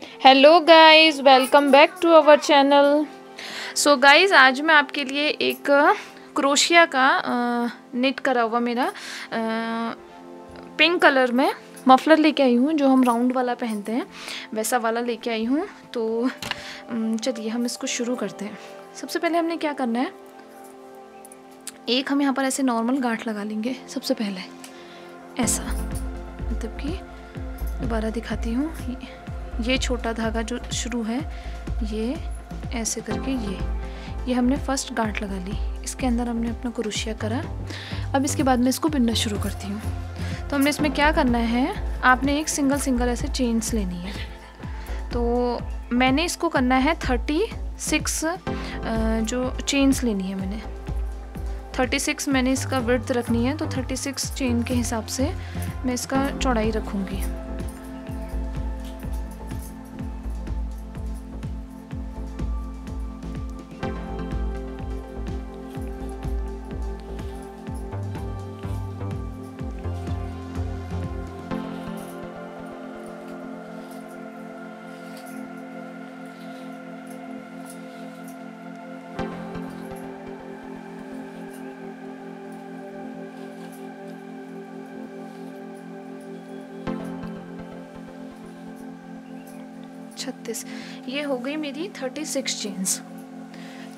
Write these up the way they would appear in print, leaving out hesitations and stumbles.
Hello guys, welcome back to our channel. So guys, आज मैं आपके लिए एक क्रोशिया का निट करा हुआ मेरा पिंक कलर में मफलर लेके आई हूँ, जो हम राउंड वाला पहनते हैं वैसा वाला लेके आई हूँ। तो चलिए हम इसको शुरू करते हैं। सबसे पहले हमने क्या करना है, एक हम यहाँ पर ऐसे नॉर्मल गांठ लगा लेंगे। सबसे पहले ऐसा, मतलब कि दोबारा दिखाती हूँ, ये छोटा धागा जो शुरू है ये ऐसे करके ये हमने फर्स्ट गांठ लगा ली। इसके अंदर हमने अपना क्रोशिया करा। अब इसके बाद मैं इसको बिनना शुरू करती हूँ। तो हमने इसमें क्या करना है, आपने एक सिंगल ऐसे चेन्स लेनी है। तो मैंने इसको करना है 36 जो चेन्स लेनी है मैंने 36 मैंने इसका विड्थ रखनी है। तो 36 चेन के हिसाब से मैं इसका चौड़ाई रखूँगी। ये हो गई मेरी 36 चेन्स।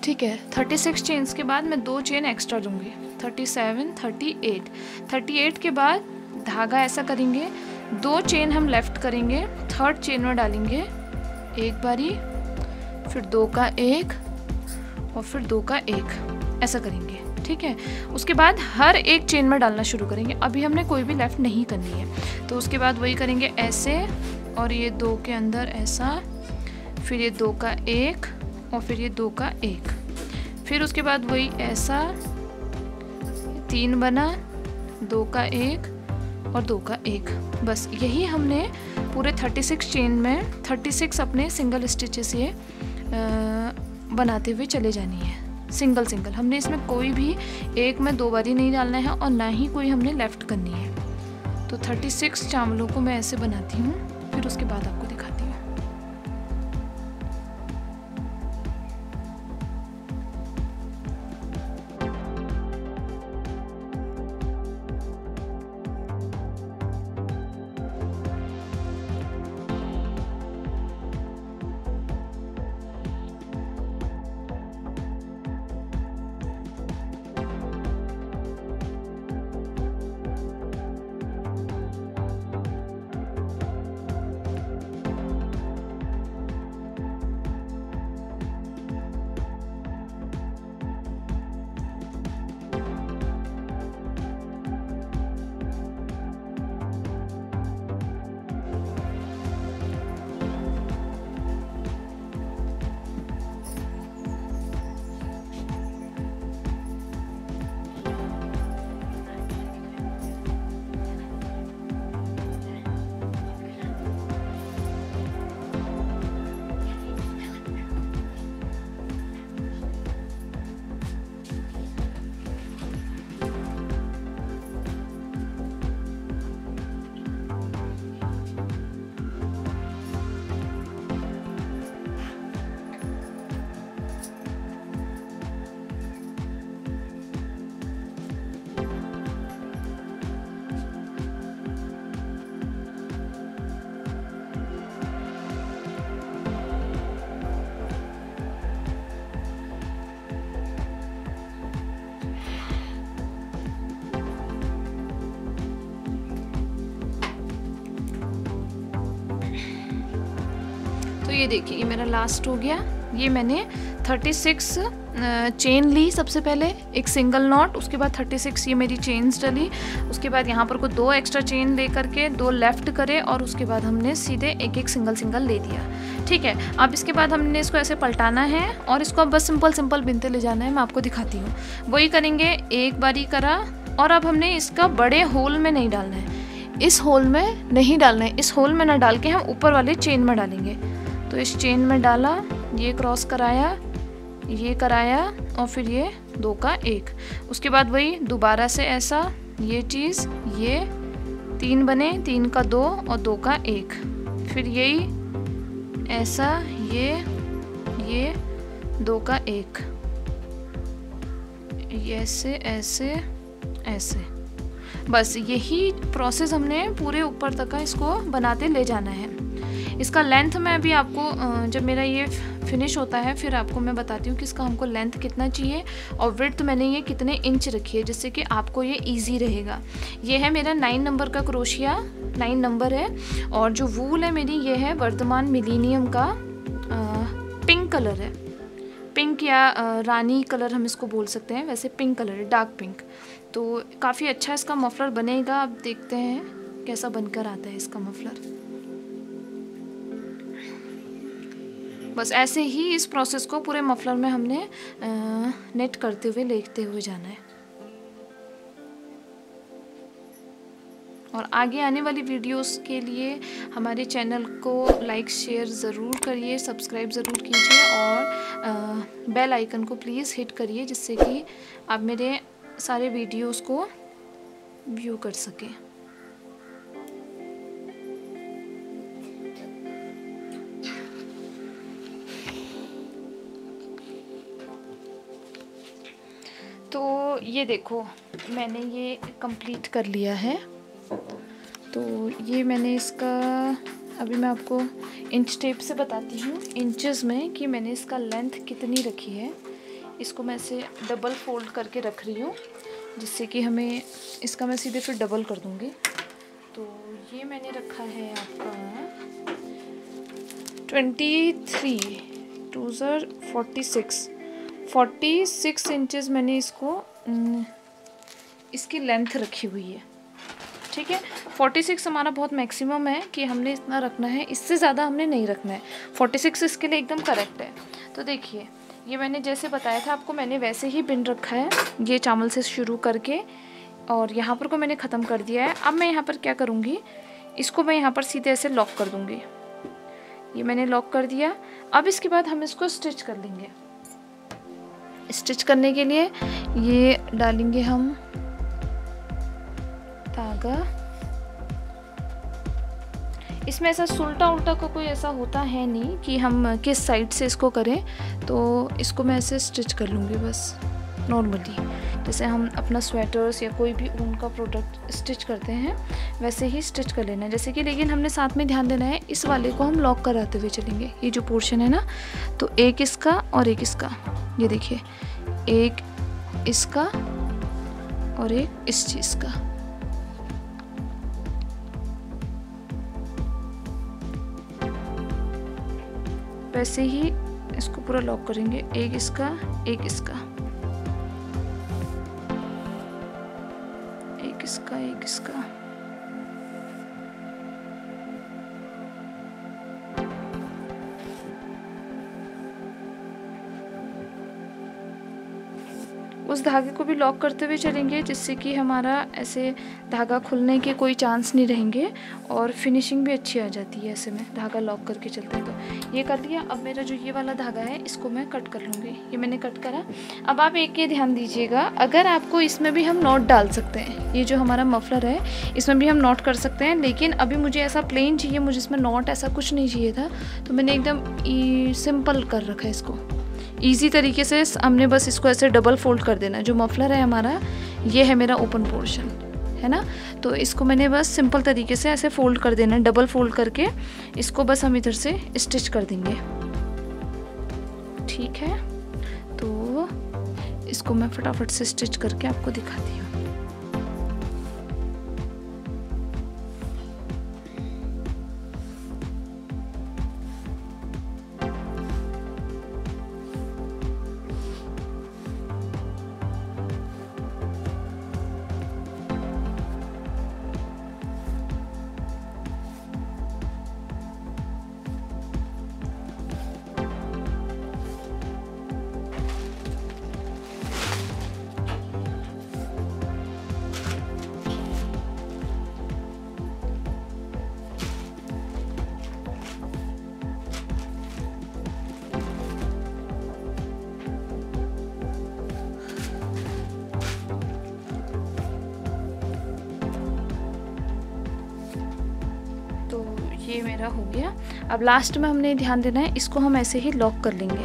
ठीक है, 36 चेन्स के बाद मैं 2 चेन एक्स्ट्रा लूँगी। 37, 38 के बाद धागा ऐसा करेंगे, 2 चेन हम लेफ्ट करेंगे, थर्ड चेन में डालेंगे एक बारी, फिर 2 का 1 और फिर 2 का 1 ऐसा करेंगे। ठीक है, उसके बाद हर एक चेन में डालना शुरू करेंगे। अभी हमने कोई भी लेफ्ट नहीं करनी है। तो उसके बाद वही करेंगे ऐसे, और ये 2 के अंदर ऐसा, फिर ये 2 का 1 और फिर ये 2 का 1, फिर उसके बाद वही ऐसा 3 बना, 2 का 1 और 2 का 1। बस यही हमने पूरे 36 चेन में 36 अपने सिंगल स्टिचेस ये बनाते हुए चले जानी है। सिंगल हमने इसमें कोई भी एक में 2 बारी नहीं डालना है और ना ही कोई हमने लेफ्ट करनी है। तो 36 चावलों को मैं ऐसे बनाती हूँ, फिर उसके बाद आपको दिखाती हूँ। तो ये देखिए, ये मेरा लास्ट हो गया। ये मैंने 36 चेन ली सबसे पहले, एक सिंगल नॉट, उसके बाद 36 ये मेरी चेन्स डली, उसके बाद यहाँ पर को 2 एक्स्ट्रा चेन ले करके 2 लेफ्ट करे और उसके बाद हमने सीधे एक सिंगल ले दिया। ठीक है, अब इसके बाद हमने इसको ऐसे पलटाना है और इसको अब बस सिंपल बिनते ले जाना है। मैं आपको दिखाती हूँ, वही करेंगे। एक बारी करा और अब हमने इसका बड़े होल में नहीं डालना है, इस होल में नहीं डालना है, इस होल में ना डाल के हम ऊपर वाले चेन में डालेंगे। तो इस चेन में डाला, ये क्रॉस कराया, ये कराया और फिर ये 2 का 1। उसके बाद वही दोबारा से ऐसा, ये चीज़, ये 3 बने, 3 का 2 और 2 का 1, फिर यही ऐसा, ये 2 का 1, ऐसे ऐसे ऐसे। बस यही प्रोसेस हमने पूरे ऊपर तक का इसको बनाते ले जाना है। इसका लेंथ मैं अभी आपको जब मेरा ये फिनिश होता है फिर आपको मैं बताती हूँ कि इसका हमको लेंथ कितना चाहिए और विड्थ मैंने ये कितने इंच रखी है, जिससे कि आपको ये इजी रहेगा। ये है मेरा 9 नंबर का क्रोशिया, 9 नंबर है। और जो वूल है मेरी ये है वर्धमान मिलीनियम का पिंक कलर है, पिंक या रानी कलर हम इसको बोल सकते हैं, वैसे पिंक कलर है, डार्क पिंक। तो काफ़ी अच्छा इसका मफलर बनेगा। अब देखते हैं कैसा बनकर आता है इसका मफलर। बस ऐसे ही इस प्रोसेस को पूरे मफलर में हमने नेट करते हुए लेते हुए जाना है। और आगे आने वाली वीडियोस के लिए हमारे चैनल को लाइक शेयर ज़रूर करिए, सब्सक्राइब ज़रूर कीजिए और बेल आइकन को प्लीज़ हिट करिए, जिससे कि आप मेरे सारे वीडियोस को व्यू कर सकें। तो ये देखो मैंने ये कंप्लीट कर लिया है। तो ये मैंने इसका अभी मैं आपको इंच टेप से बताती हूँ इंचेस में कि मैंने इसका लेंथ कितनी रखी है। इसको मैं ऐसे डबल फोल्ड करके रख रही हूँ, जिससे कि हमें इसका मैं सीधे फिर डबल कर दूँगी। तो ये मैंने रखा है आपका 23 2 46 इंचेस मैंने इसको इसकी लेंथ रखी हुई है। ठीक है, 46 हमारा बहुत मैक्सिमम है कि हमने इतना रखना है, इससे ज़्यादा हमने नहीं रखना है। 46 इसके लिए एकदम करेक्ट है। तो देखिए ये मैंने जैसे बताया था आपको, मैंने वैसे ही बिन रखा है, ये चावल से शुरू करके और यहाँ पर को मैंने ख़त्म कर दिया है। अब मैं यहाँ पर क्या करूँगी, इसको मैं यहाँ पर सीधे ऐसे लॉक कर दूँगी। ये मैंने लॉक कर दिया। अब इसके बाद हम इसको स्टिच कर लेंगे। स्टिच करने के लिए ये डालेंगे हम धागा। इसमें ऐसा उल्टा उल्टा का कोई ऐसा होता है नहीं कि हम किस साइड से इसको करें। तो इसको मैं ऐसे स्टिच कर लूँगी बस नॉर्मली, जैसे हम अपना स्वेटर्स या कोई भी ऊन का प्रोडक्ट स्टिच करते हैं वैसे ही स्टिच कर लेना है। जैसे कि लेकिन हमने साथ में ध्यान देना है, इस वाले को हम लॉक कराते हुए चलेंगे। ये जो पोर्शन है ना, तो एक इसका और एक इसका, ये देखिए एक इसका और एक इस चीज़ का। वैसे ही इसको पूरा लॉक करेंगे, एक इसका एक इसका, एक इसका एक इसका। उस धागे को भी लॉक करते हुए चलेंगे, जिससे कि हमारा ऐसे धागा खुलने के कोई चांस नहीं रहेंगे और फिनिशिंग भी अच्छी आ जाती है ऐसे में धागा लॉक करके चलते हैं। तो ये कर लिया। अब मेरा जो ये वाला धागा है इसको मैं कट कर लूँगी। ये मैंने कट करा। अब आप एक ये ध्यान दीजिएगा, अगर आपको इसमें भी हम नॉट डाल सकते हैं, ये जो हमारा मफलर है इसमें भी हम नॉट कर सकते हैं, लेकिन अभी मुझे ऐसा प्लेन चाहिए, मुझे इसमें नॉट ऐसा कुछ नहीं चाहिए था, तो मैंने एकदम सिंपल कर रखा है इसको। इजी तरीके से हमने बस इसको ऐसे डबल फोल्ड कर देना। जो मफलर है हमारा, ये है मेरा ओपन पोर्शन है ना, तो इसको मैंने बस सिंपल तरीके से ऐसे फोल्ड कर देना, डबल फोल्ड करके इसको बस हम इधर से स्टिच कर देंगे। ठीक है, तो इसको मैं फटाफट से स्टिच करके आपको दिखाती हूँ। ये मेरा हो गया। अब लास्ट में हमने ध्यान देना है, इसको हम ऐसे ही लॉक कर लेंगे,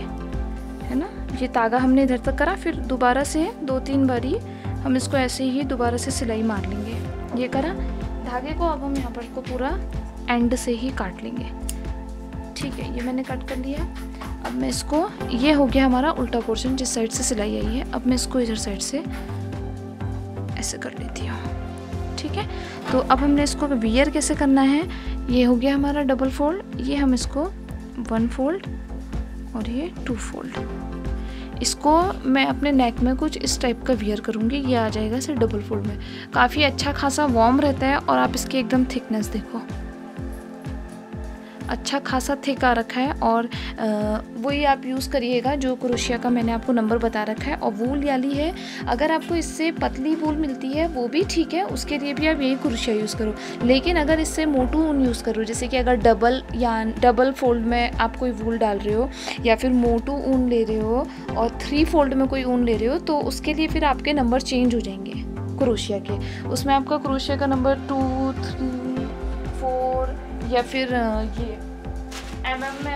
है ना। ये तागा हमने इधर तक करा, फिर दोबारा से 2-3 बारी हम इसको ऐसे ही दोबारा से सिलाई मार लेंगे। ये करा धागे को, अब हम यहाँ पर को पूरा एंड से ही काट लेंगे। ठीक है, ये मैंने कट कर लिया। अब मैं इसको, ये हो गया हमारा उल्टा पोर्शन जिस साइड से सिलाई आई है। अब मैं इसको इधर साइड से ऐसे कर लेती हूँ। ठीक है, तो अब हमने इसको वियर कैसे करना है। ये हो गया हमारा डबल फोल्ड, ये हम इसको 1 फोल्ड और ये 2 फोल्ड। इसको मैं अपने नेक में कुछ इस टाइप का वियर करूँगी। ये आ जाएगा इसे डबल फोल्ड में। काफ़ी अच्छा खासा वार्म रहता है और आप इसकी एकदम थिकनेस देखो, अच्छा खासा थिक आ रखा है। और वही आप यूज़ करिएगा जो क्रोशिया का मैंने आपको नंबर बता रखा है। और वूल वाली है, अगर आपको इससे पतली वूल मिलती है वो भी ठीक है, उसके लिए भी आप यही क्रोशिया यूज़ करो। लेकिन अगर इससे मोटू ऊन यूज़ करो, जैसे कि अगर डबल फोल्ड में आप कोई वूल डाल रहे हो या फिर मोटू ऊन ले रहे हो और 3 फोल्ड में कोई ऊन ले रहे हो, तो उसके लिए फिर आपके नंबर चेंज हो जाएंगे क्रोशिया के। उसमें आपका क्रोशिया का नंबर 2, 3, 4 या फिर ये mm में,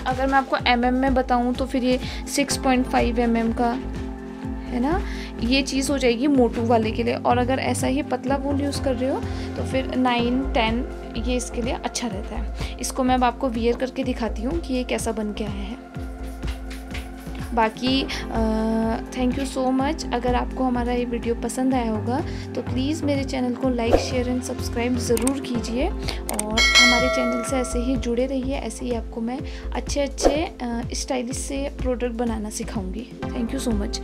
अगर मैं आपको mm में बताऊं तो फिर ये 6.5 mm का, है ना, ये चीज़ हो जाएगी मोटू वाले के लिए। और अगर ऐसा ही पतला वूल यूज़ कर रहे हो तो फिर 9, 10 ये इसके लिए अच्छा रहता है। इसको मैं अब आपको वियर करके दिखाती हूँ कि ये कैसा बन के आया है। बाकी थैंक यू सो मच। अगर आपको हमारा ये वीडियो पसंद आया होगा तो प्लीज़ मेरे चैनल को लाइक, शेयर एंड सब्सक्राइब ज़रूर कीजिए और हमारे चैनल से ऐसे ही जुड़े रहिए। ऐसे ही आपको मैं अच्छे स्टाइलिश से प्रोडक्ट बनाना सिखाऊंगी। Thank you so much.